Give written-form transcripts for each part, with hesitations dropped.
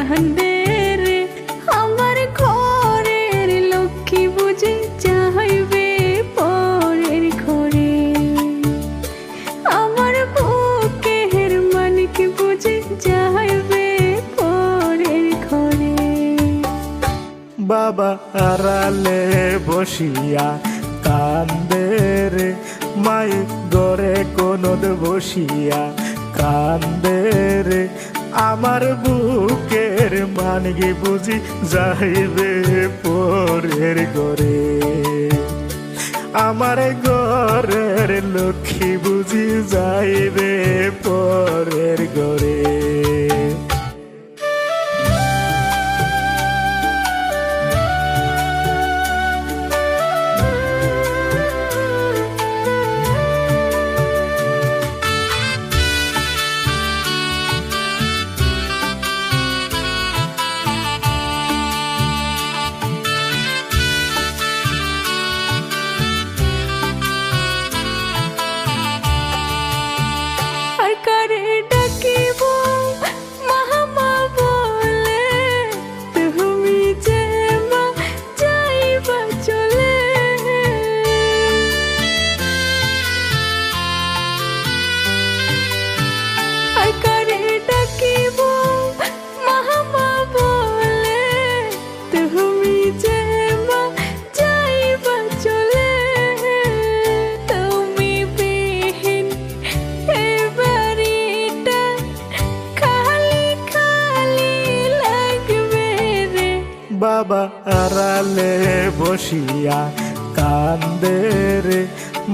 কান্দে রে আমার ঘরের লক্ষ্মী বুঝি যাইবে পরের ঘরে আমার বুকের মানিক বুঝি যাইবে পরের ঘরে বাবা আড়ালে বসিয়া কান্দে রে মায়ে গড়ে কোনদ বসিয়া কান্দে রে আমার বুকের মানিকে বুঝি যাইবে পরের ঘরে আমার ঘরের লক্ষ্মী বুঝি যাইবে পরের ঘরে বাবা আড়ালে বসিয়া কান্দে রে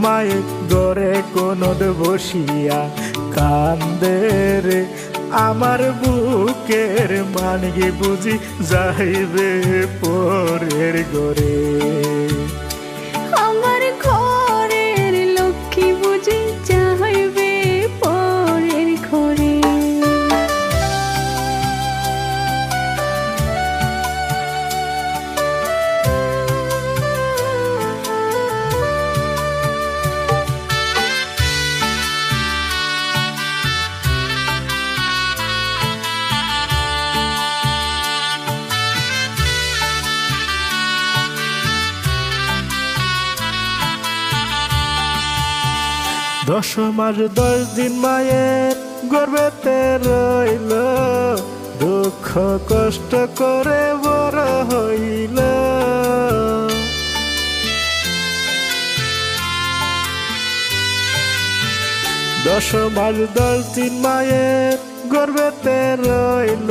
মায়ে গড়ে কোনদ বসিয়া কান্দে রে আমার বুকের মানিকে বুঝি যাইবে পরের ঘরে আমার ঘরের লক্ষ্মী বুঝি যাইবে পরের ঘরে দশ মাস 10 দিন মায়ের গর্ভেতে রইল দুঃখ কষ্ট করে বড় হইল 10 মাস 10 দিন মায়ের গর্ভেতে রইল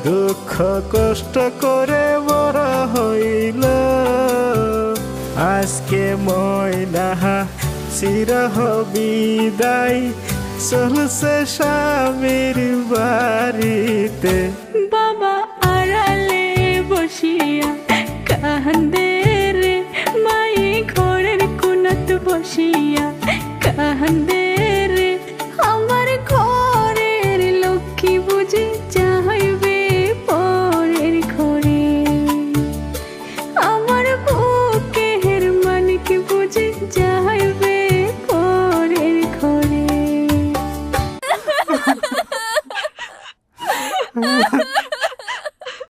দুঃখ কষ্ট করে বড় হইল আজকে ময়না চিরহ বিদায় চলছে স্বামীর বাড়িতে বাবা আড়ালে বসিয়া কান্দে রে মায়ে ঘরের কোনাত বসিয়া কান্দে রে আমার ঘরের লক্ষ্মী বুঝি যাইবে পরের ঘরে আমার বুকের মানিক বুঝি যাইবে পরের ঘরে